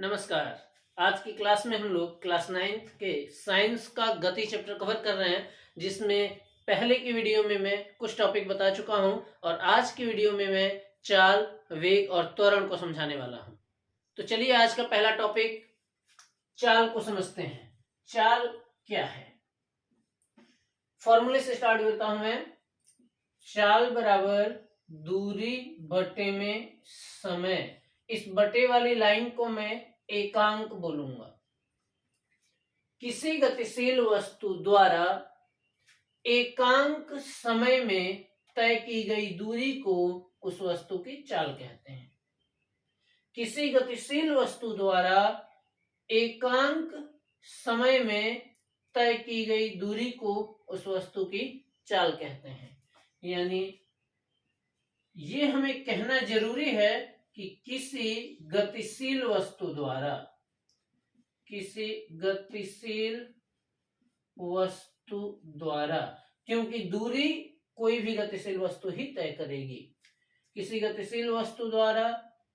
नमस्कार। आज की क्लास में हम लोग क्लास 9 के साइंस का गति चैप्टर कवर कर रहे हैं, जिसमें पहले की वीडियो में मैं कुछ टॉपिक बता चुका हूं और आज की वीडियो में मैं चाल, वेग और त्वरण को समझाने वाला हूं। तो चलिए आज का पहला टॉपिक चाल को समझते हैं। चाल क्या है? फॉर्मूले से स्टार्ट करता हूं मैं। चाल बराबर दूरी बटे में समय। इस बटे वाली लाइन को मैं एकांक बोलूंगा। किसी गतिशील वस्तु द्वारा एकांक समय में तय की गई दूरी को उस वस्तु की चाल कहते हैं। किसी गतिशील वस्तु द्वारा एकांक समय में तय की गई दूरी को उस वस्तु की चाल कहते हैं। यानी ये हमें कहना जरूरी है कि किसी गतिशील वस्तु द्वारा, क्योंकि दूरी कोई भी गतिशील वस्तु ही तय करेगी। किसी गतिशील वस्तु द्वारा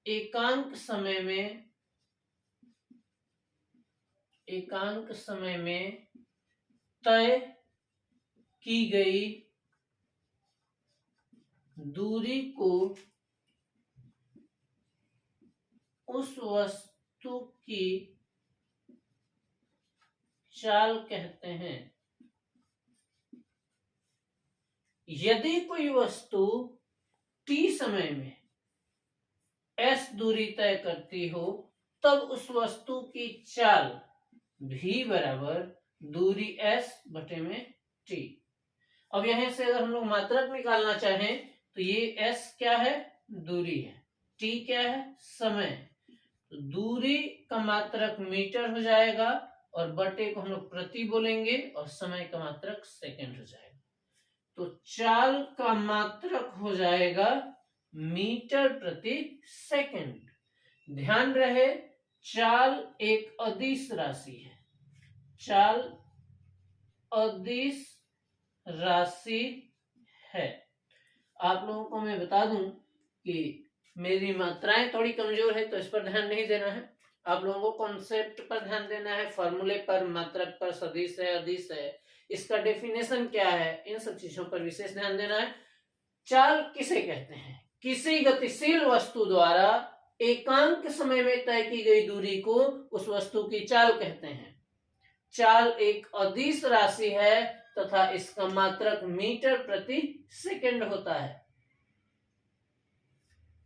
एकांक समय में तय की गई दूरी को उस वस्तु की चाल कहते हैं। यदि कोई वस्तु t समय में s दूरी तय करती हो, तब उस वस्तु की चाल v बराबर दूरी s बटे में t। अब यहां से अगर हम लोग मात्रक निकालना चाहें तो ये s क्या है? दूरी है। t क्या है? समय। तो दूरी का मात्रक मीटर हो जाएगा और बटे को हम लोग प्रति बोलेंगे और समय का मात्रक सेकंड हो जाएगा। तो चाल का मात्रक हो जाएगा मीटर प्रति सेकंड। ध्यान रहे, चाल एक अदिश राशि है। चाल अदिश राशि है। आप लोगों को मैं बता दूं कि मेरी मात्राएं थोड़ी कमजोर है, तो इस पर ध्यान नहीं देना है। आप लोगों को कॉन्सेप्ट पर ध्यान देना है, फॉर्मूले पर, मात्रक पर, सदिश है, अदिश है, इसका डेफिनेशन क्या है, इन सब चीजों पर विशेष ध्यान देना है। चाल किसे कहते हैं? किसी गतिशील वस्तु द्वारा एकांक समय में तय की गई दूरी को उस वस्तु की चाल कहते हैं। चाल एक अदिश राशि है तथा इसका मात्रक मीटर प्रति सेकंड होता है।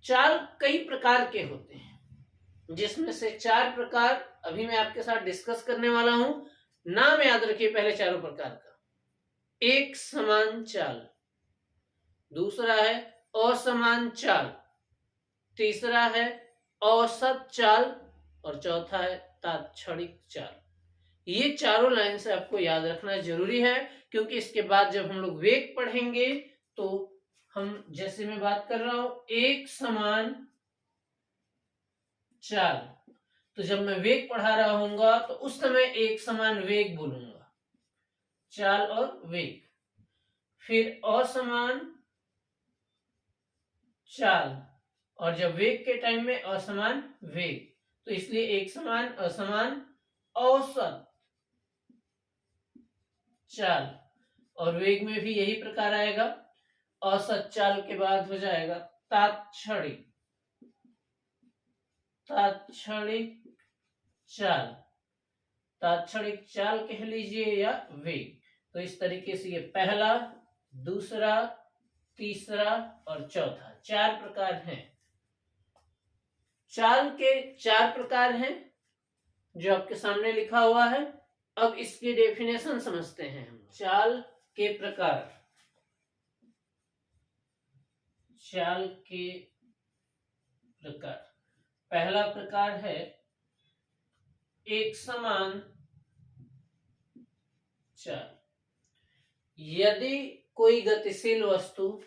चाल कई प्रकार के होते हैं, जिसमें से 4 प्रकार अभी मैं आपके साथ डिस्कस करने वाला हूं। नाम याद रखिए पहले चारों प्रकार का। एक समान चाल, दूसरा है असमान चाल, तीसरा है औसत चाल और चौथा है तात्क्षणिक चाल। ये चारों लाइन से आपको याद रखना जरूरी है, क्योंकि इसके बाद जब हम लोग वेग पढ़ेंगे तो हम, जैसे मैं बात कर रहा हूं एक समान चाल, तो जब मैं वेग पढ़ा रहा हूंगा तो उस समय एक समान वेग बोलूंगा, चाल और वेग। फिर असमान चाल, और जब वेग के टाइम में असमान वेग, तो इसलिए एक समान, असमान, औसत चाल। और वेग में भी यही प्रकार आएगा। औसत चाल के बाद हो जाएगा तात्क्षणिक चाल। तात्क्षणिक चाल कह लीजिए या वेग। तो इस तरीके से ये पहला, दूसरा, तीसरा और चौथा 4 प्रकार हैं। चाल के 4 प्रकार हैं जो आपके सामने लिखा हुआ है। अब इसकी डेफिनेशन समझते हैं हम। चाल के प्रकार। चाल के प्रकार, पहला प्रकार है एक समान चाल। यदि कोई गतिशील वस्तु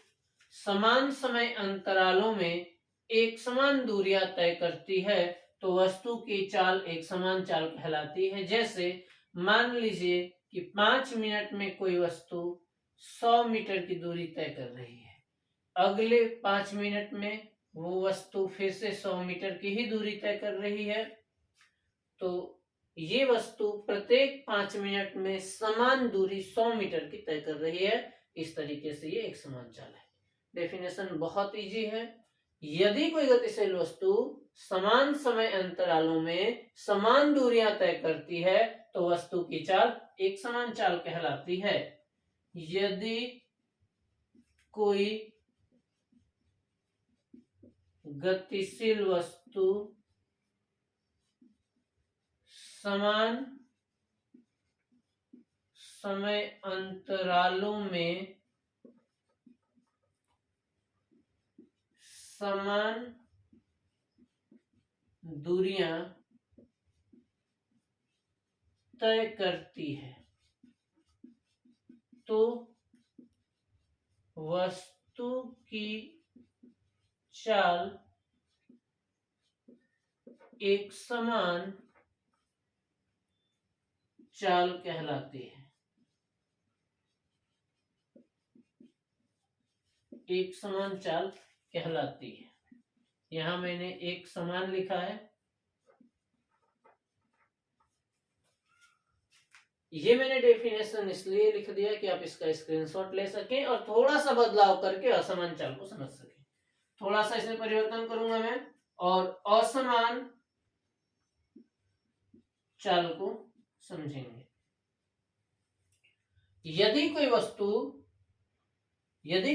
समान समय अंतरालों में एक समान दूरियां तय करती है तो वस्तु की चाल एक समान चाल कहलाती है। जैसे मान लीजिए कि 5 मिनट में कोई वस्तु 100 मीटर की दूरी तय कर रही है, अगले 5 मिनट में वो वस्तु फिर से 100 मीटर की ही दूरी तय कर रही है, तो ये वस्तु प्रत्येक 5 मिनट में समान दूरी 100 मीटर की तय कर रही है। इस तरीके से ये एक समान चाल है। डेफिनेशन बहुत इजी है। यदि कोई गतिशील वस्तु समान समय अंतरालों में समान दूरियां तय करती है तो वस्तु की चाल एक समान चाल कहलाती है। यदि कोई गतिशील वस्तु समान समय अंतरालों में समान दूरियां तय करती है तो वस्तु की चाल एक समान चाल कहलाती है। एक समान चाल कहलाती है। यहां मैंने एक समान लिखा है। ये मैंने डेफिनेशन इसलिए लिख दिया कि आप इसका स्क्रीनशॉट ले सकें और थोड़ा सा बदलाव करके असमान चाल को समझ सकें। थोड़ा सा इसमें परिवर्तन करूंगा मैं और असमान चाल को समझेंगे। यदि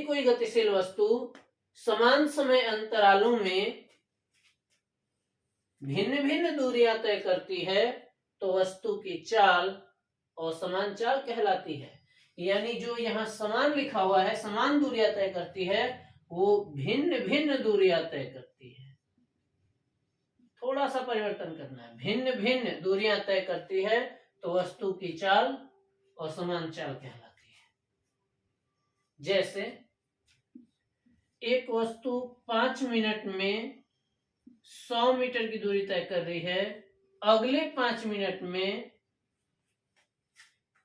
कोई गतिशील वस्तु समान समय अंतरालों में भिन्न भिन्न दूरियां तय करती है तो वस्तु की चाल असमान चाल कहलाती है। यानी जो यहाँ समान लिखा हुआ है, समान दूरियां तय करती है, वो भिन्न भिन्न दूरियां तय करती है। थोड़ा सा परिवर्तन करना है। भिन्न भिन्न दूरियां तय करती है तो वस्तु की चाल असमान चाल कहलाती है। जैसे एक वस्तु 5 मिनट में 100 मीटर की दूरी तय कर रही है, अगले 5 मिनट में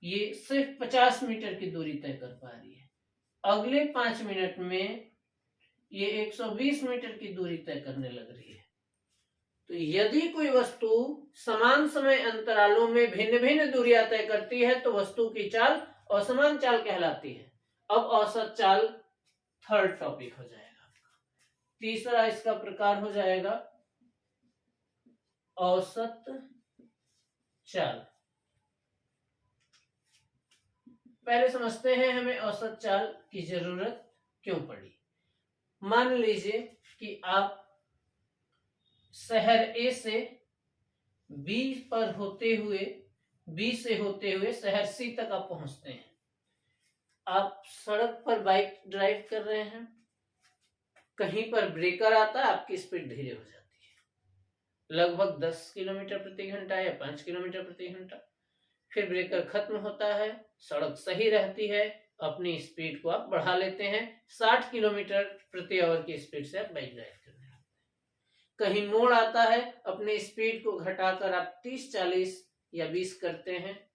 ये सिर्फ 50 मीटर की दूरी तय कर पा रही है, अगले 5 मिनट में ये 120 मीटर की दूरी तय करने लग रही है। तो यदि कोई वस्तु समान समय अंतरालों में भिन्न भिन्न दूरियां तय करती है तो वस्तु की चाल असमान चाल कहलाती है। अब औसत चाल थर्ड टॉपिक हो जाएगा। तीसरा इसका प्रकार हो जाएगा औसत चाल। पहले समझते हैं हमें औसत चाल की जरूरत क्यों पड़ी। मान लीजिए कि आप शहर ए से बी पर होते हुए, बी से होते हुए शहर सी तक आप पहुंचते हैं। आप सड़क पर बाइक ड्राइव कर रहे हैं, कहीं पर ब्रेकर आता है, आपकी स्पीड धीरे हो जाती है, लगभग 10 किलोमीटर प्रति घंटा या 5 किलोमीटर प्रति घंटा। फिर ब्रेकर खत्म होता है, सड़क सही रहती है, अपनी स्पीड को आप बढ़ा लेते हैं, 60 किलोमीटर प्रति आवर की स्पीड से आप बाइक ड्राइव करने लगते हैं। कहीं मोड़ आता है, अपनी स्पीड को घटाकर आप 30, 40 या 20 करते हैं,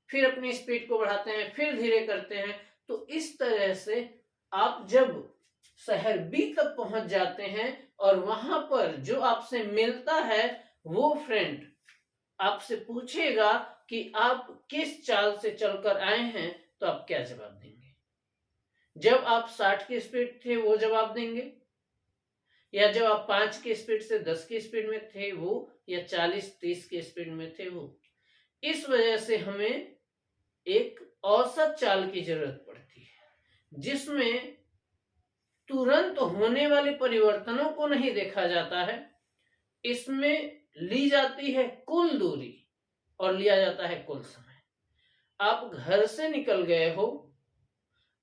फिर अपनी स्पीड को बढ़ाते हैं, फिर धीरे करते हैं। तो इस तरह से आप जब शहर बी तक पहुंच जाते हैं और वहां पर जो आपसे मिलता है वो फ्रेंड आपसे पूछेगा कि आप किस चाल से चलकर आए हैं, तो आप क्या जवाब देंगे? जब आप 60 की स्पीड थे वो जवाब देंगे, या जब आप 5 की स्पीड से 10 की स्पीड में थे वो, या 40-30 की स्पीड में थे वो। इस वजह से हमें एक औसत चाल की जरूरत पड़ती है जिसमें तुरंत होने वाले परिवर्तनों को नहीं देखा जाता है, इसमें ली जाती है कुल दूरी और लिया जाता है कुल समय। आप घर से निकल गए हो,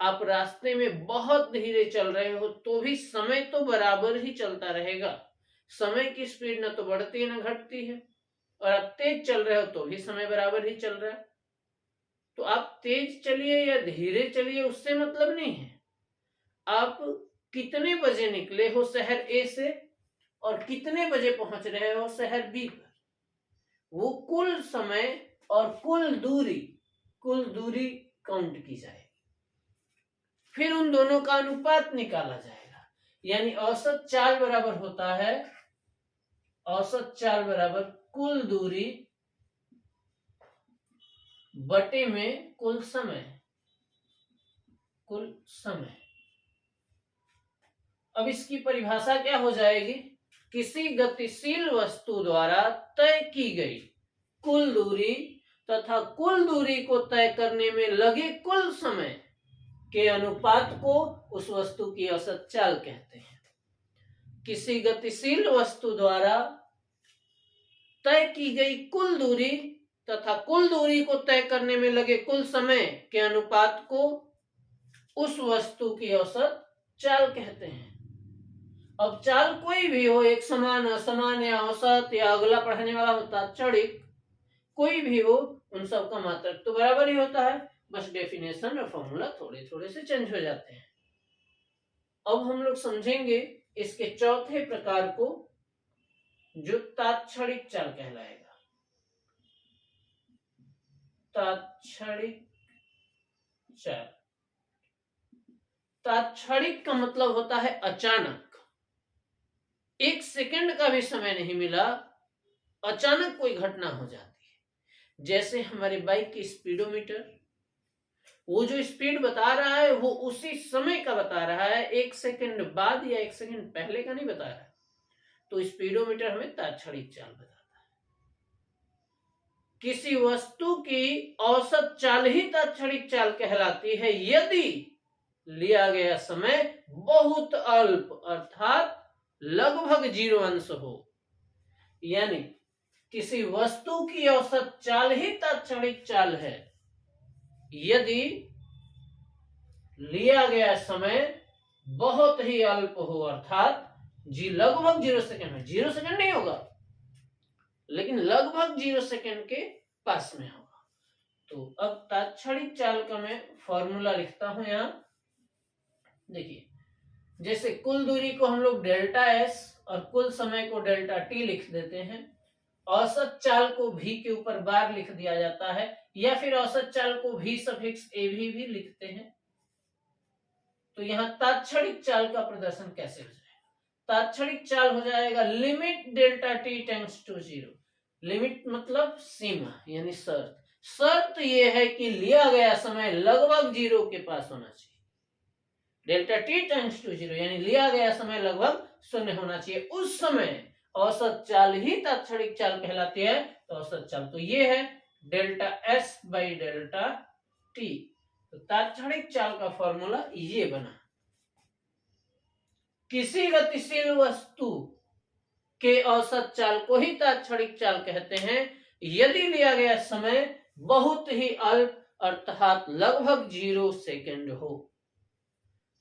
आप रास्ते में बहुत धीरे चल रहे हो तो भी समय तो बराबर ही चलता रहेगा। समय की स्पीड न तो बढ़ती न घटती है, और आप तेज चल रहे हो तो भी समय बराबर ही चल रहा है। तो आप तेज चलिए या धीरे चलिए उससे मतलब नहीं है। आप कितने बजे निकले हो शहर ए से और कितने बजे पहुंच रहे हो शहर बी पर, वो कुल समय और कुल दूरी काउंट की जाएगी, फिर उन दोनों का अनुपात निकाला जाएगा। यानी औसत चाल बराबर होता है औसत चाल बराबर कुल दूरी बटे में कुल समय। अब इसकी परिभाषा क्या हो जाएगी? किसी गतिशील वस्तु द्वारा तय की गई कुल दूरी तथा कुल दूरी को तय करने में लगे कुल समय के अनुपात को उस वस्तु की औसत चाल कहते हैं। किसी गतिशील वस्तु द्वारा तय की गई कुल दूरी तथा कुल दूरी को तय करने में लगे कुल समय के अनुपात को उस वस्तु की औसत चाल कहते हैं। अब चाल कोई भी हो, एक समान, असमान या औसत या अगला पढ़ने वाला होता, क्षणिक, कोई भी हो, उन सब का मात्रक तो बराबर ही होता है, बस डेफिनेशन और फॉर्मूला थोड़े थोड़े से चेंज हो जाते हैं। अब हम लोग समझेंगे इसके चौथे प्रकार को, जो तात्क्षणिक चाल कहलाएगा। तात्क्षणिक चाल। तात्क्षणिक का मतलब होता है अचानक, एक सेकंड का भी समय नहीं मिला, अचानक कोई घटना हो जाती है। जैसे हमारे बाइक की स्पीडोमीटर, वो जो स्पीड बता रहा है वो उसी समय का बता रहा है, एक सेकंड बाद या एक सेकंड पहले का नहीं बता रहा है। तो स्पीडोमीटर हमें तात्क्षणिक चाल बताता है। किसी वस्तु की औसत चाल ही तात्क्षणिक चाल कहलाती है यदि लिया गया समय बहुत अल्प अर्थात लगभग 0 अंश हो। यानी किसी वस्तु की औसत चाल ही तात्क्षणिक चाल है यदि लिया गया समय बहुत ही अल्प हो, अर्थात लगभग 0 सेकंड में, 0 सेकंड नहीं होगा लेकिन लगभग 0 सेकंड के पास में होगा। तो अब तात्क्षणिक चाल का मैं फॉर्मूला लिखता हूं यहां। देखिए, जैसे कुल दूरी को हम लोग डेल्टा एस और कुल समय को डेल्टा टी लिख देते हैं। औसत चाल को भी के ऊपर बार लिख दिया जाता है, या फिर औसत चाल को भी सफिक्स एवी भी लिखते हैं। तो यहाँ तात्क्षणिक चाल का प्रदर्शन कैसे हो जाएगा? तात्क्षणिक चाल हो जाएगा limit delta t tends to 0। Limit मतलब सीमा यानी शर्त। शर्त यह है कि लिया गया समय लगभग 0 के पास होना चाहिए। डेल्टा टी टेंड्स टू 0 यानी लिया गया समय लगभग 0 होना चाहिए। उस समय औसत चाल ही तात्क्षणिक चाल कहलाती है। तो औसत चाल तो ये है delta S by delta T. तो तात्क्षणिक चाल का फॉर्मूला ये बना। किसी गतिशील वस्तु के औसत चाल को ही तात्क्षणिक चाल कहते हैं यदि लिया गया समय बहुत ही अल्प अर्थात लगभग 0 सेकंड हो।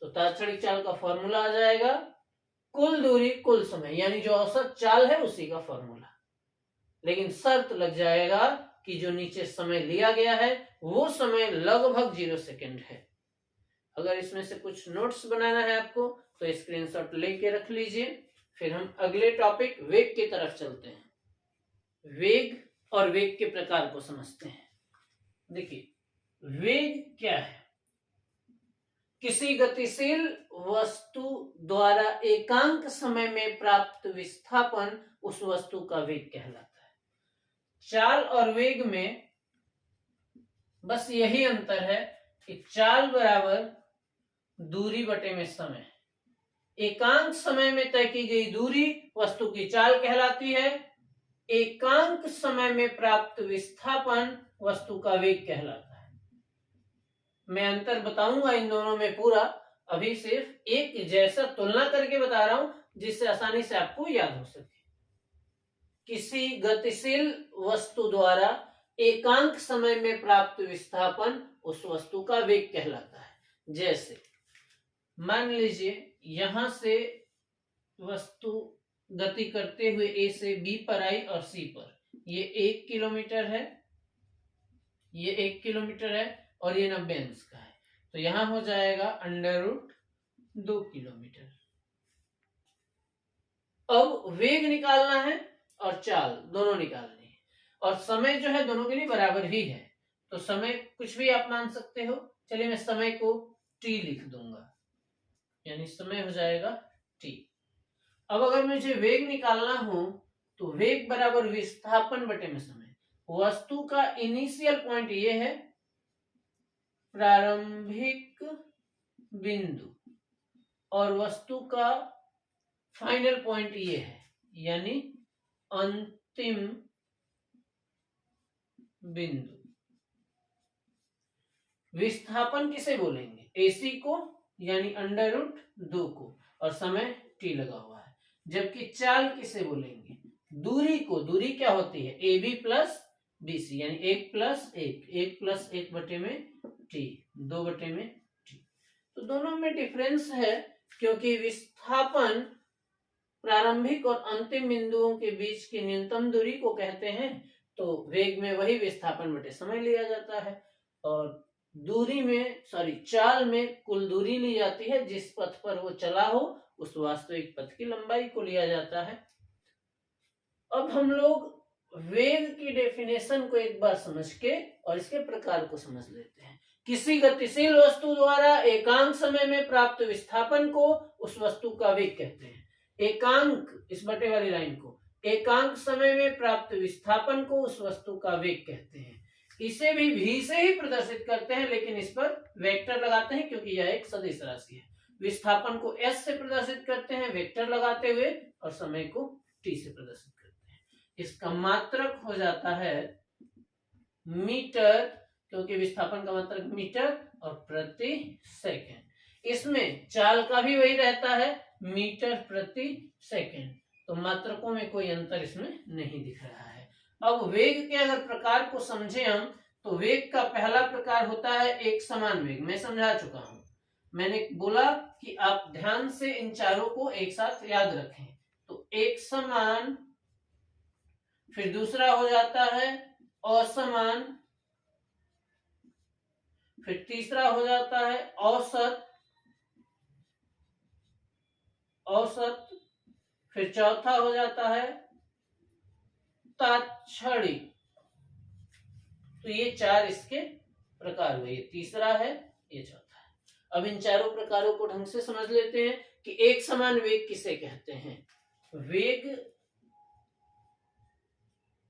तो तात्क्षणिक चाल का फॉर्मूला आ जाएगा कुल दूरी कुल समय, यानी जो औसत चाल है उसी का फॉर्मूला। लेकिन शर्त लग जाएगा कि जो नीचे समय लिया गया है वो समय लगभग 0 सेकंड है। अगर इसमें से कुछ नोट्स बनाना है आपको तो स्क्रीनशॉट लेके रख लीजिए। फिर हम अगले टॉपिक वेग की तरफ चलते हैं। वेग और वेग के प्रकार को समझते हैं। देखिए, वेग क्या है? किसी गतिशील वस्तु द्वारा एकांक समय में प्राप्त विस्थापन उस वस्तु का वेग कहलाता है। चाल और वेग में बस यही अंतर है कि चाल बराबर दूरी बटे में समय। एकांक समय में तय की गई दूरी वस्तु की चाल कहलाती है, एकांक समय में प्राप्त विस्थापन वस्तु का वेग कहलाता है। मैं अंतर बताऊंगा इन दोनों में पूरा, अभी सिर्फ एक जैसा तुलना करके बता रहा हूं जिससे आसानी से आपको याद हो सके। किसी गतिशील वस्तु द्वारा एकांक समय में प्राप्त विस्थापन उस वस्तु का वेग कहलाता है। जैसे मान लीजिए यहां से वस्तु गति करते हुए ए से बी पर आई और सी पर, ये 1 किलोमीटर है, ये 1 किलोमीटर है और ये 90 अंश का है। तो यहां हो जाएगा √2 किलोमीटर। अब वेग निकालना है और चाल दोनों निकालनी है, और समय जो है दोनों के लिए बराबर ही है। तो समय कुछ भी आप मान सकते हो। चलिए मैं समय को t लिख दूंगा, यानी समय हो जाएगा t। अब अगर मुझे वेग निकालना हो तो वेग बराबर विस्थापन बटे में समय। वस्तु का इनिशियल पॉइंट ये है, प्रारंभिक बिंदु, और वस्तु का फाइनल पॉइंट ये है, यानी अंतिम बिंदु। विस्थापन किसे बोलेंगे? AC को, यानी √2 को, और समय t लगा हुआ है। जबकि चाल किसे बोलेंगे? दूरी को। दूरी क्या होती है? AB प्लस BC, यानी 1 प्लस 1, 1 प्लस 1 बटे में t, 2 बटे में t। तो दोनों में डिफरेंस है, क्योंकि विस्थापन प्रारंभिक और अंतिम बिंदुओं के बीच की न्यूनतम दूरी को कहते हैं, तो वेग में वही विस्थापन बटे समय लिया जाता है, और दूरी में चाल में कुल दूरी ली जाती है, जिस पथ पर वो चला हो उस वास्तविक पथ की लंबाई को लिया जाता है। अब हम लोग वेग की डेफिनेशन को एक बार समझ के और इसके प्रकार को समझ लेते हैं। किसी गतिशील वस्तु द्वारा एकांक समय में प्राप्त विस्थापन को उस वस्तु का वेग कहते हैं। एकांक, इस बटे वाली लाइन को, एकांक समय में प्राप्त विस्थापन को उस वस्तु का वेग कहते हैं। इसे भी v से ही प्रदर्शित करते हैं, लेकिन इस पर वेक्टर लगाते हैं क्योंकि यह एक सदिश राशि है। विस्थापन को s से प्रदर्शित करते हैं वेक्टर लगाते हुए, और समय को t से प्रदर्शित करते हैं। इसका मात्रक हो जाता है मीटर, क्योंकि विस्थापन का मात्रक मीटर और प्रति सेकंड। इसमें चाल का भी वही रहता है, मीटर प्रति सेकंड। तो मात्रकों में कोई अंतर इसमें नहीं दिख रहा है। अब वेग के अगर प्रकार को समझे हम, तो वेग का पहला प्रकार होता है एक समान वेग। मैं समझा चुका हूं, मैंने बोला कि आप ध्यान से इन चारों को एक साथ याद रखें। तो एक समान, फिर दूसरा हो जाता है असमान, फिर तीसरा हो जाता है औसत, औसत, फिर चौथा हो जाता है तात्क्षणिक। तो ये चार इसके प्रकार हुए, ये तीसरा है, ये चौथा है। अब इन चारों प्रकारों को ढंग से समझ लेते हैं कि एक समान वेग किसे कहते हैं। वेग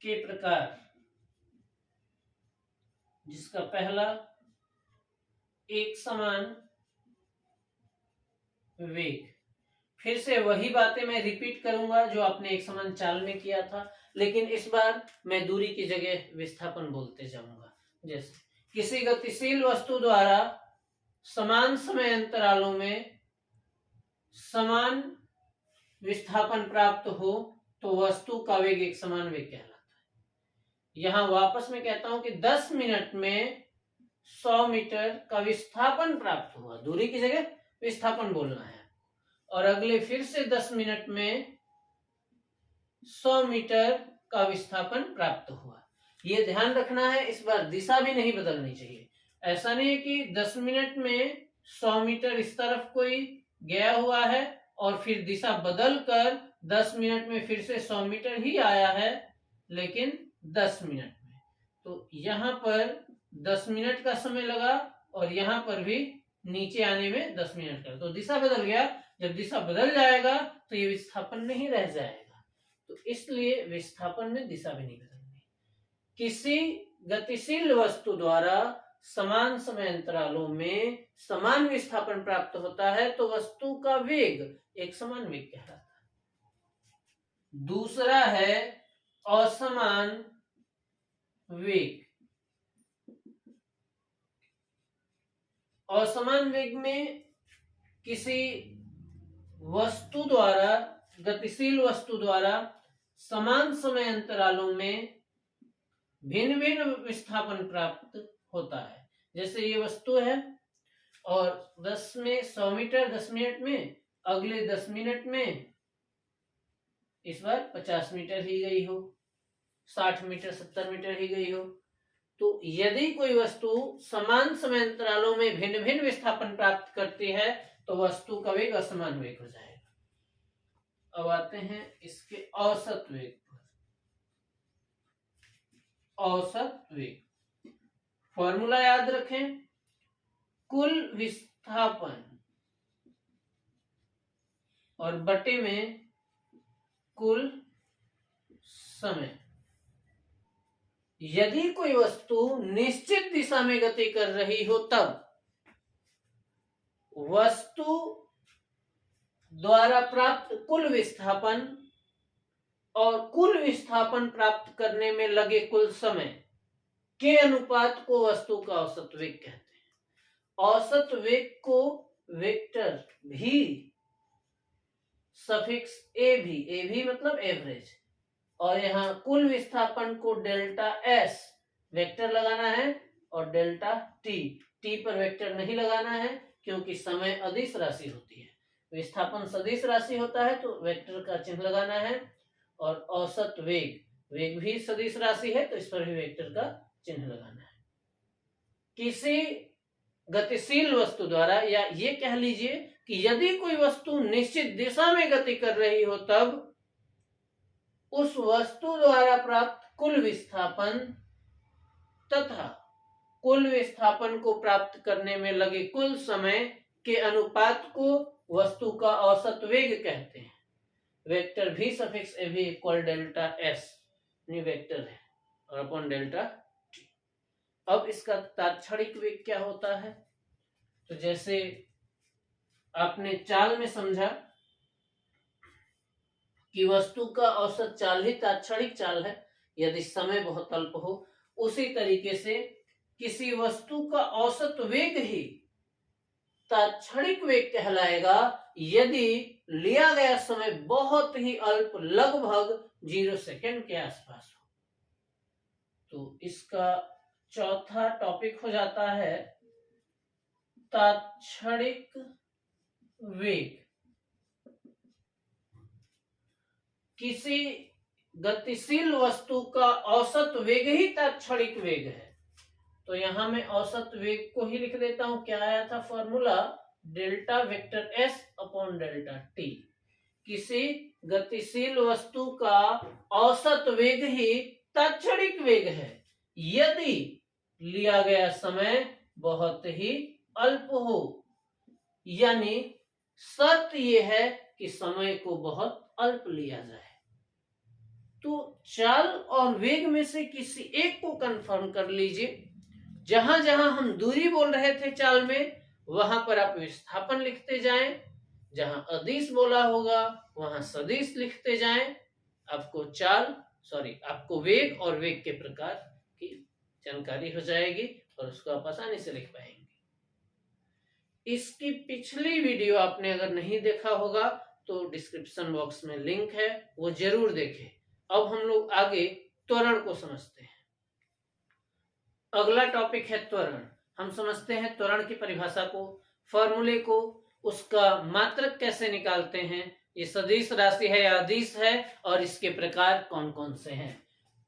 के प्रकार, जिसका पहला एक समान वेग। फिर से वही बातें मैं रिपीट करूंगा जो आपने एक समान चाल में किया था, लेकिन इस बार मैं दूरी की जगह विस्थापन बोलते जाऊंगा। जैसे किसी गतिशील वस्तु द्वारा समान समय अंतरालों में समान विस्थापन प्राप्त हो तो वस्तु का वेग एक समान वेग कहलाता है। यहां वापस मैं कहता हूं कि 10 मिनट में 100 मीटर का विस्थापन प्राप्त हुआ, दूरी की जगह विस्थापन बोलना है, और अगले फिर से 10 मिनट में 100 मीटर का विस्थापन प्राप्त हुआ। ये ध्यान रखना है, इस बार दिशा भी नहीं बदलनी चाहिए। ऐसा नहीं है कि 10 मिनट में 100 मीटर इस तरफ कोई गया हुआ है और फिर दिशा बदल कर 10 मिनट में फिर से 100 मीटर ही आया है, लेकिन 10 मिनट में। तो यहाँ पर 10 मिनट का समय लगा और यहाँ पर भी नीचे आने में 10 मिनट का, तो दिशा बदल गया। जब दिशा बदल जाएगा तो ये विस्थापन नहीं रह जाएगा, तो इसलिए विस्थापन में दिशा भी नहीं बदलनी। किसी गतिशील वस्तु द्वारा समान समय अंतरालों में समान विस्थापन प्राप्त होता है तो वस्तु का वेग एक समान वेग कहलाता है। दूसरा है असमान वेग। असमान वेग में किसी वस्तु द्वारा, गतिशील वस्तु द्वारा समान समय अंतरालों में भिन्न भिन्न विस्थापन प्राप्त होता है। जैसे ये वस्तु है और 10 में 100 मीटर 10 मिनट में, अगले 10 मिनट में इस बार 50 मीटर ही गई हो, 60 मीटर 70 मीटर ही गई हो। तो यदि कोई वस्तु समान समय अंतरालों में भिन्न भिन्न विस्थापन प्राप्त करती है तो वस्तु का वेग असमान वेग हो जाएगा। अब आते हैं इसके औसत वेग पर। औसत वेग फॉर्मूला याद रखें, कुल विस्थापन और बटे में कुल समय यदि कोई वस्तु निश्चित दिशा में गति कर रही हो तब वस्तु द्वारा प्राप्त कुल विस्थापन और कुल विस्थापन प्राप्त करने में लगे कुल समय के अनुपात को वस्तु का औसत वेग कहते हैं। औसत वेग को वेक्टर भी सफिक्स ए भी मतलब एवरेज, और यहाँ कुल विस्थापन को डेल्टा एस वेक्टर लगाना है और डेल्टा टी पर वेक्टर नहीं लगाना है क्योंकि समय अदिश राशि होती है। विस्थापन सदिश राशि होता है तो वेक्टर का चिन्ह लगाना है, और औसत वेग भी सदिश राशि है तो इस पर भी वेक्टर का चिन्ह लगाना है। किसी गतिशील वस्तु द्वारा, या ये कह लीजिए कि यदि कोई वस्तु निश्चित दिशा में गति कर रही हो तब उस वस्तु द्वारा प्राप्त कुल विस्थापन तथा कुल विस्थापन को प्राप्त करने में लगे कुल समय के अनुपात को वस्तु का औसत वेग कहते हैं। वेक्टर भी सफिक्स ए भी इक्वल डेल्टा एस वेक्टर है और अपॉन डेल्टा टी। अब इसका तात्क्षणिक वेग क्या होता है? तो जैसे आपने चाल में समझा कि वस्तु का औसत चाल ही तात्क्षणिक चाल है यदि समय बहुत अल्प हो, उसी तरीके से किसी वस्तु का औसत वेग ही तात्क्षणिक वेग कहलाएगा यदि लिया गया समय बहुत ही अल्प, लगभग 0 सेकंड के आसपास हो। तो इसका चौथा टॉपिक हो जाता है तात्क्षणिक वेग। किसी गतिशील वस्तु का औसत वेग ही तात्क्षणिक वेग है। तो यहां मैं औसत वेग को ही लिख देता हूं। क्या आया था formula? Delta vector S upon delta T. किसी गतिशील वस्तु का औसत वेग ही तात्क्षणिक वेग है यदि लिया गया समय बहुत ही अल्प हो, यानी शर्त यह है कि समय को बहुत अल्प लिया जाए। तो चाल और वेग में से किसी एक को कंफर्म कर लीजिए। जहां जहां हम दूरी बोल रहे थे चाल में, वहां पर आप विस्थापन लिखते जाएं। जहां अदिश बोला होगा वहां सदिश लिखते जाएं। आपको वेग और वेग के प्रकार की जानकारी हो जाएगी और उसको आप आसानी से लिख पाएंगे। इसकी पिछली वीडियो आपने अगर नहीं देखा होगा तो डिस्क्रिप्शन बॉक्स में लिंक है, वो जरूर देखें। अब हम लोग आगे त्वरण को समझते हैं। अगला टॉपिक है त्वरण। हम समझते हैं त्वरण की परिभाषा को, फॉर्मूले को, उसका मात्रक कैसे निकालते हैं, ये सदिश राशि है या अदिश है, और इसके प्रकार कौन कौन से हैं।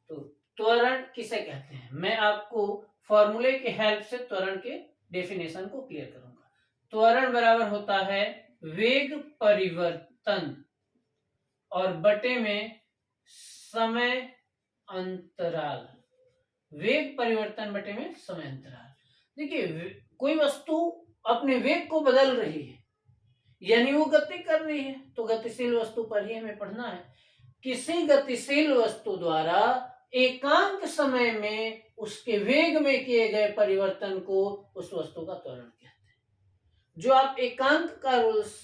तो त्वरण किसे कहते हैं, मैं आपको फॉर्मूले के हेल्प से त्वरण के डेफिनेशन को क्लियर करूंगा। त्वरण बराबर होता है वेग परिवर्तन और बटे में समय अंतराल। वेग परिवर्तन बटे में समय अंतराल। देखिए, कोई वस्तु अपने वेग को बदल रही है यानी वो गति कर रही है, तो गतिशील वस्तु पर ही हमें पढ़ना है। किसी गतिशील वस्तु द्वारा एकांक समय में उसके वेग में किए गए परिवर्तन को उस वस्तु का त्वरण कहते हैं। जो आप एकांक का रूल्स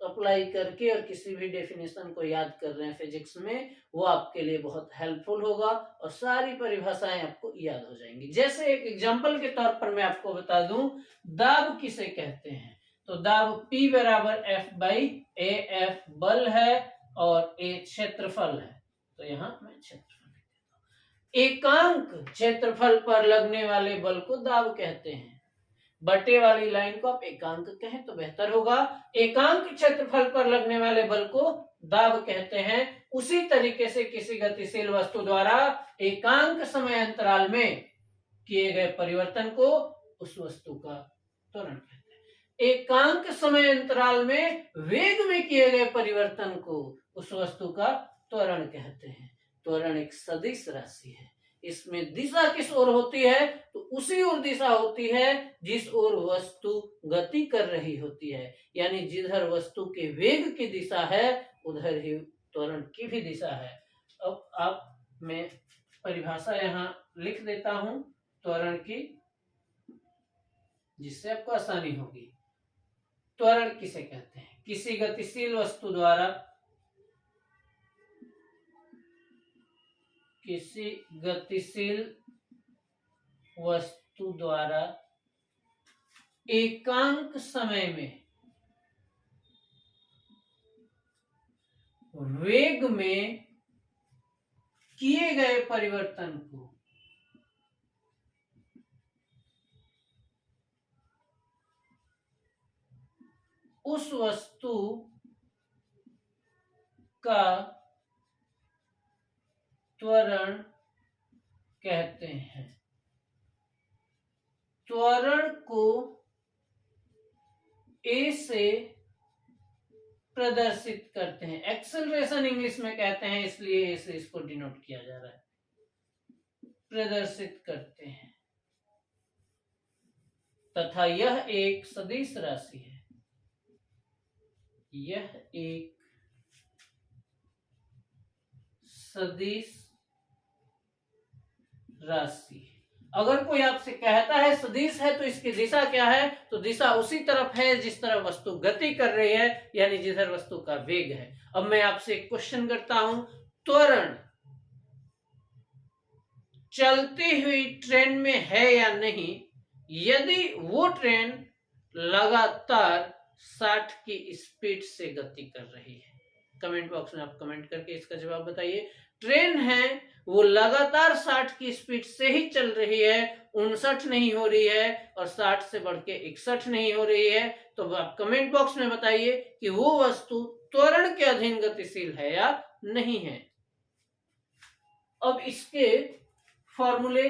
अप्लाई करके और किसी भी डेफिनेशन को याद कर रहे हैं फिजिक्स में, वो आपके लिए बहुत हेल्पफुल होगा और सारी परिभाषाएं आपको याद हो जाएंगी। जैसे एक एग्जांपल के तौर पर मैं आपको बता दूं, दाब किसे कहते हैं। तो दाब P बराबर F बाई ए। F बल है और A क्षेत्रफल है, तो यहां मैं क्षेत्रफल लिख देता हूं। एकांक क्षेत्रफल पर लगने वाले बल को दाब कहते हैं। बटे वाली लाइन को आप एकांक कहें तो बेहतर होगा। एकांक क्षेत्रफल पर लगने वाले बल को दाब कहते हैं। उसी तरीके से किसी गतिशील वस्तु द्वारा एकांक समय अंतराल में किए गए परिवर्तन को उस वस्तु का त्वरण कहते हैं। एकांक समय अंतराल में वेग में किए गए परिवर्तन को उस वस्तु का त्वरण कहते हैं। त्वरण एक सदिश राशि है। इसमें दिशा किस ओर होती है, तो उसी ओर दिशा होती है जिस ओर वस्तु गति कर रही होती है, यानी जिधर वस्तु के वेग की दिशा है उधर ही त्वरण की भी दिशा है। अब आप मैं परिभाषा यहाँ लिख देता हूं त्वरण की, जिससे आपको आसानी होगी। त्वरण किसे कहते हैं? किसी गतिशील वस्तु द्वारा, किसी गतिशील वस्तु द्वारा एकांक समय में वेग में किए गए परिवर्तन को उस वस्तु का त्वरण कहते हैं। त्वरण को ए से प्रदर्शित करते हैं। एक्सेलरेशन इंग्लिश में कहते हैं, इसलिए ए से इसको डिनोट किया जा रहा है। प्रदर्शित करते हैं तथा यह एक सदिश राशि है। यह एक सदिश राशि। अगर कोई आपसे कहता है सदिश है तो इसकी दिशा क्या है, तो दिशा उसी तरफ है जिस तरफ वस्तु गति कर रही है, यानी जिधर वस्तु का वेग है। अब मैं आपसे एक क्वेश्चन करता हूं, त्वरण चलती हुई ट्रेन में है या नहीं, यदि वो ट्रेन लगातार 60 की स्पीड से गति कर रही है? कमेंट बॉक्स में आप कमेंट करके इसका जवाब बताइए। ट्रेन है वो लगातार 60 की स्पीड से ही चल रही है, 59 नहीं हो रही है और 60 से बढ़ के 61 नहीं हो रही है, तो आप कमेंट बॉक्स में बताइए कि वो वस्तु त्वरण के अधीन गतिशील है या नहीं है। अब इसके फॉर्मूले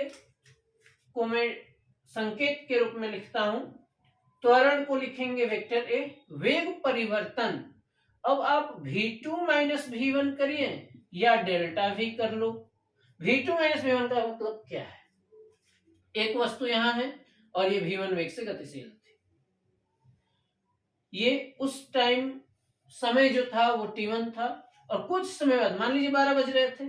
को मैं संकेत के रूप में लिखता हूं। त्वरण को लिखेंगे वेक्टर ए, वेग परिवर्तन। अब आप v2 माइनस v1 करिए या डेल्टा v कर लो। v2 माइनस v1 का मतलब क्या है? एक वस्तु यहां है और ये v1 वेग से गतिशील थी। ये उस टाइम समय जो था वो t1 था और कुछ समय बाद, मान लीजिए 12 बज रहे थे,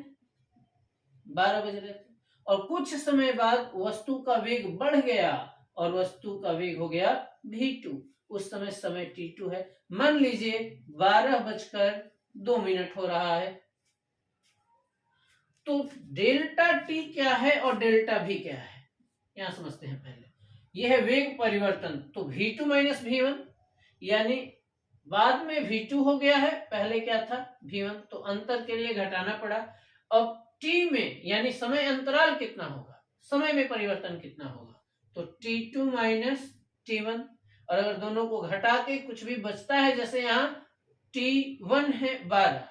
12 बज रहे थे और कुछ समय बाद वस्तु का वेग बढ़ गया और वस्तु का वेग हो गया v2। उस समय समय t2 है। मान लीजिए 12:02 हो रहा है, तो डेल्टा t क्या है और डेल्टा v क्या है, यहां समझते हैं पहले। यह है वेग परिवर्तन, तो v2 माइनस v1, यानी बाद में v2 हो गया है, पहले क्या था v1, तो अंतर के लिए घटाना पड़ा। अब t में यानी समय अंतराल कितना होगा, समय में परिवर्तन कितना होगा, तो t2 माइनस t1, और अगर दोनों को घटा के कुछ भी बचता है, जैसे यहाँ t1 है 12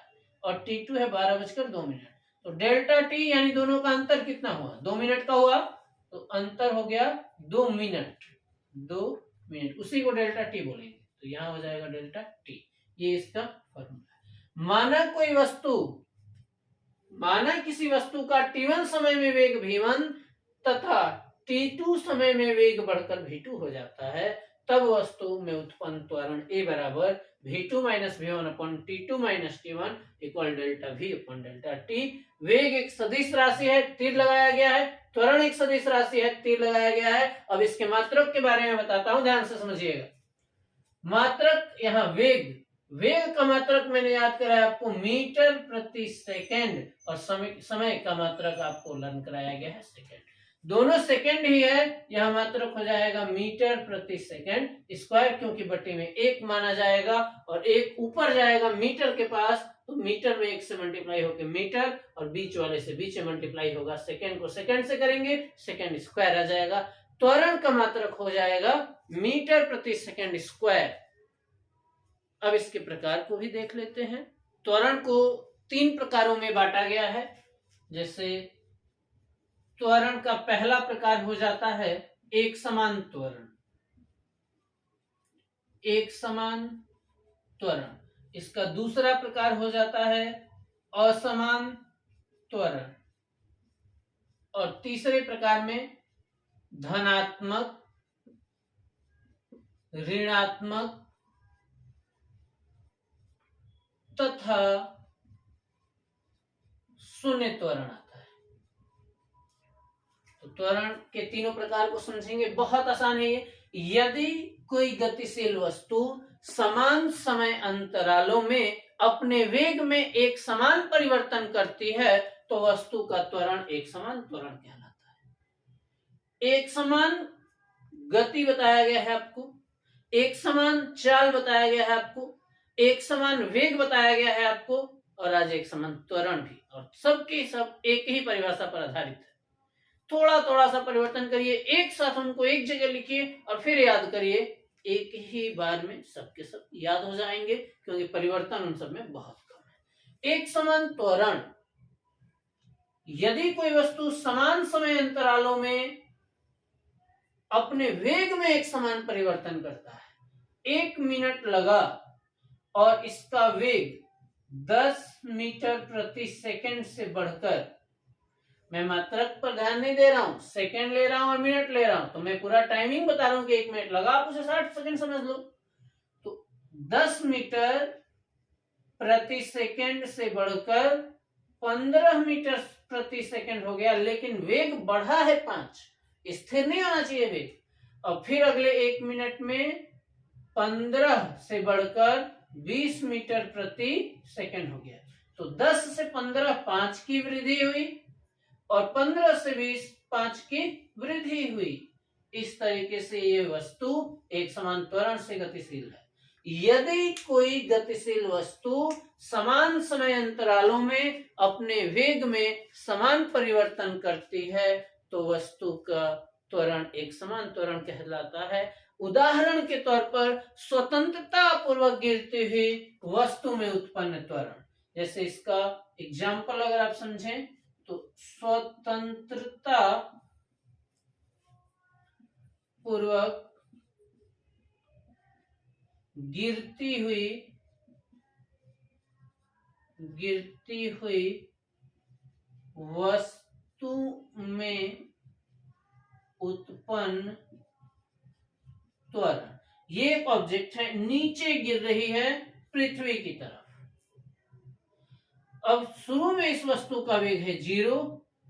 और t2 है 12:02, तो डेल्टा t यानी दोनों का अंतर कितना हुआ, 2 मिनट का हुआ, तो अंतर हो गया 2 मिनट, 2 मिनट, उसी को डेल्टा t बोलेंगे, तो यहाँ हो जाएगा डेल्टा t। ये इसका फॉर्मूला है। माना किसी वस्तु का t1 समय में वेग v1 तथा t2 समय में वेग बढ़कर v2 हो जाता है, तब वस्तु में उत्पन्न त्वरण A बराबर v2 minus v1 upon t2 minus t1 equal delta v upon delta t। वेग एक सदिश राशि है, तीर लगाया गया है, त्वरण एक सदिश राशि है, तीर लगाया गया है। अब इसके मात्रक के बारे में बताता हूं, ध्यान से समझिएगा। मात्रक यहाँ वेग का मात्रक मैंने याद कराया आपको मीटर प्रति सेकेंड, और समय का मात्रक आपको लर्न कराया गया है सेकेंड। दोनों सेकेंड ही है, यह मात्रक हो जाएगा मीटर प्रति सेकेंड स्क्वायर, क्योंकि बटे में 1 माना जाएगा और 1 ऊपर जाएगा मीटर के पास, तो मीटर में 1 से मल्टीप्लाई होकर मीटर और बीच वाले से बीच में मल्टीप्लाई होगा, सेकेंड को सेकेंड से करेंगे, सेकेंड स्क्वायर आ जाएगा। त्वरण का मात्रक हो जाएगा मीटर प्रति सेकेंड स्क्वायर। अब इसके प्रकार को भी देख लेते हैं। त्वरण को 3 प्रकारों में बांटा गया है। जैसे त्वरण का पहला प्रकार हो जाता है एक समान त्वरण, एक समान त्वरण। इसका दूसरा प्रकार हो जाता है असमान त्वरण, और तीसरे प्रकार में धनात्मक, ऋणात्मक तथा शून्य त्वरण आता है। त्वरण के तीनों प्रकार को समझेंगे, बहुत आसान है ये। यदि कोई गतिशील वस्तु समान समय अंतरालों में अपने वेग में एक समान परिवर्तन करती है तो वस्तु का त्वरण एक समान त्वरण कहलाता है। एक समान गति बताया गया है आपको, एक समान चाल बताया गया है आपको, एक समान वेग बताया गया है आपको, और आज एक समान त्वरण भी, और सबके सब एक ही परिभाषा पर आधारित है। थोड़ा थोड़ा सा परिवर्तन करिए, एक साथ उनको एक जगह लिखिए और फिर याद करिए, एक ही बार में सबके सब याद हो जाएंगे, क्योंकि परिवर्तन उन सब में बहुत कम है। एक समान त्वरण, यदि कोई वस्तु समान समय अंतरालों में अपने वेग में एक समान परिवर्तन करता है, 1 मिनट लगा और इसका वेग 10 मीटर प्रति सेकंड से बढ़कर, मैं मात्रक पर ध्यान नहीं दे रहा हूं, सेकंड ले रहा हूं और मिनट ले रहा हूं, तो मैं पूरा टाइमिंग बता रहा हूं कि 1 मिनट लगा, आप उसे 60 सेकंड समझ लो। तो 10 मीटर प्रति सेकंड से बढ़कर 15 मीटर प्रति सेकंड हो गया, लेकिन वेग बढ़ा है 5, स्थिर नहीं होना चाहिए वेग। और फिर अगले 1 मिनट में 15 से बढ़कर 20 मीटर प्रति सेकंड हो गया। तो 10 से 15 5 की वृद्धि हुई और 15 से 20 5 की वृद्धि हुई। इस तरीके से ये वस्तु एक समान त्वरण से गतिशील है। यदि कोई गतिशील वस्तु समान समय अंतरालों में अपने वेग में समान परिवर्तन करती है तो वस्तु का त्वरण एक समान त्वरण कहलाता है। उदाहरण के तौर पर स्वतंत्रता पूर्वक गिरती हुई वस्तु में उत्पन्न त्वरण, जैसे इसका एग्जाम्पल अगर आप समझें तो स्वतंत्रता पूर्वक गिरती हुई वस्तु में उत्पन्न त्वरण। ये एक ऑब्जेक्ट है, नीचे गिर रही है पृथ्वी की तरफ। अब शुरू में इस वस्तु का वेग है 0,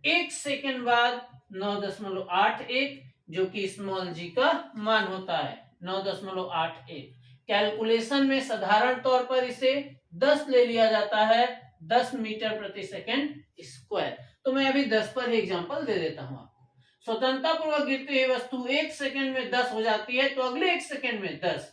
1 सेकंड बाद 9.81, जो कि स्मॉल जी का मान होता है 9.81। कैलकुलेशन में साधारण तौर पर इसे 10 ले लिया जाता है, 10 मीटर प्रति सेकंड स्क्वायर। तो मैं अभी 10 पर ही एग्जांपल दे देता हूं आपको। स्वतंत्रता पूर्वक गिरती हुई वस्तु 1 सेकंड में 10 हो जाती है, तो अगले 1 सेकंड में 10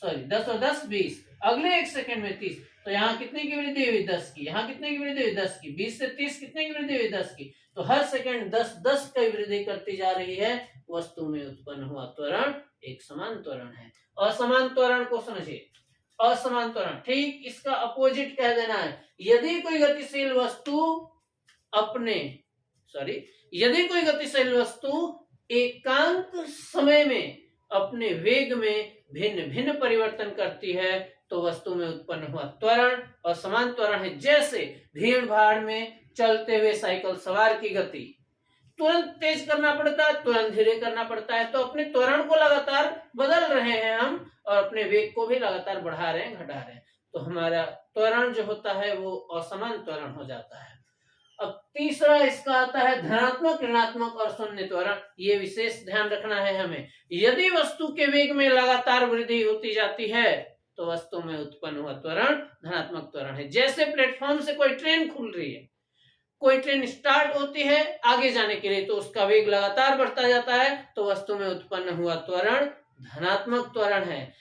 और 10 20, अगले 1 सेकंड में 30। तो यहाँ कितने की वृद्धि हुई? 10 की। यहाँ कितने की वृद्धि हुई? 10 की। 20 से 30 कितने की वृद्धि हुई? 10 की। तो हर सेकंड 10 की वृद्धि करती जा रही है। वस्तु में उत्पन्न हुआ त्वरण एक समान त्वरण है। असमान त्वरण को समझिए। असमान त्वरण ठीक इसका अपोजिट कह देना है। यदि कोई गतिशील वस्तु एकांक समय में अपने वेग में भिन्न भिन्न परिवर्तन करती है तो वस्तु में उत्पन्न हुआ त्वरण असमान त्वरण है। जैसे भीड़ भाड़ में चलते हुए साइकिल सवार की गति तुरंत तेज करना पड़ता है, तुरंत धीरे करना पड़ता है। तो अपने त्वरण को लगातार बदल रहे हैं हम और अपने वेग को भी लगातार बढ़ा रहे हैं, घटा रहे हैं। तो हमारा त्वरण जो होता है वो असमान त्वरण हो जाता है। अब तीसरा इसका आता है धनात्मक, ऋणात्मक और शून्य त्वरण। ये विशेष ध्यान रखना है हमें। यदि वस्तु के वेग में लगातार वृद्धि होती जाती है तो वस्तु में उत्पन्न हुआ त्वरण धनात्मक त्वरण है। जैसे प्लेटफॉर्म से कोई ट्रेन खुल रही है, कोई ट्रेन स्टार्ट होती है आगे जाने के लिए, तो उसका वेग लगातार बढ़ता जाता है तो वस्तु में उत्पन्न हुआ त्वरण धनात्मक त्वरण है।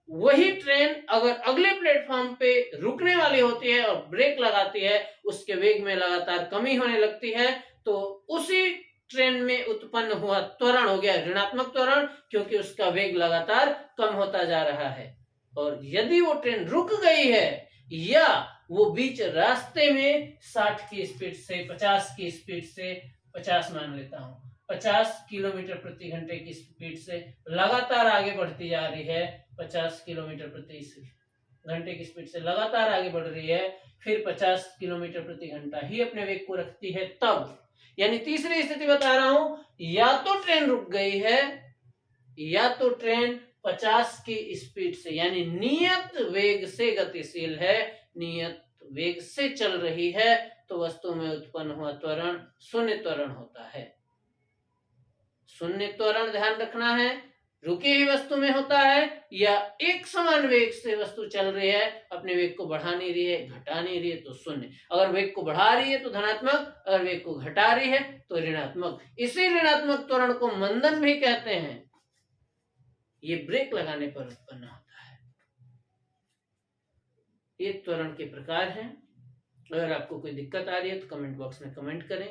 वही ट्रेन अगर अगले प्लेटफॉर्म पे रुकने वाली होती है और ब्रेक लगाती है, उसके वेग में लगातार कमी होने लगती है, तो उसी ट्रेन में उत्पन्न हुआ त्वरण हो गया ऋणात्मक त्वरण, क्योंकि उसका वेग लगातार कम होता जा रहा है। और यदि वो ट्रेन रुक गई है या वो बीच रास्ते में 60 की स्पीड से 50 की स्पीड से 50 मान लेता हूं 50 किलोमीटर प्रति घंटे की स्पीड से लगातार आगे बढ़ती जा रही है, 50 किलोमीटर प्रति घंटे की स्पीड से लगातार आगे बढ़ रही है, फिर 50 किलोमीटर प्रति घंटा ही अपने वेग को रखती है, तब यानी तीसरी स्थिति बता रहा हूं, या तो ट्रेन रुक गई है या तो ट्रेन 50 की स्पीड से यानी नियत वेग से गतिशील है, नियत वेग से चल रही है, तो वस्तु में उत्पन्न हुआ त्वरण शून्य त्वरण होता है। शून्य त्वरण ध्यान रखना है, रुकी हुई वस्तु में होता है या एक समान वेग से वस्तु चल रही है, अपने वेग को बढ़ा नहीं रही है, घटा नहीं रही है तो शून्य। अगर वेग को बढ़ा रही है तो धनात्मक, अगर वेग को घटा रही है तो ऋणात्मक। इसी ऋणात्मक त्वरण को मंदन भी कहते हैं। ये ब्रेक लगाने पर उत्पन्न होता है। ये त्वरण के प्रकार हैं। अगर आपको कोई दिक्कत आ रही है तो कमेंट बॉक्स में कमेंट करें।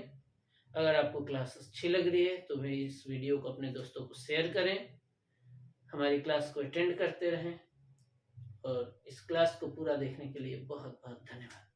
अगर आपको क्लास अच्छी लग रही है तो मेरी इस वीडियो को अपने दोस्तों को शेयर करें। हमारी क्लास को अटेंड करते रहें और इस क्लास को पूरा देखने के लिए बहुत बहुत धन्यवाद।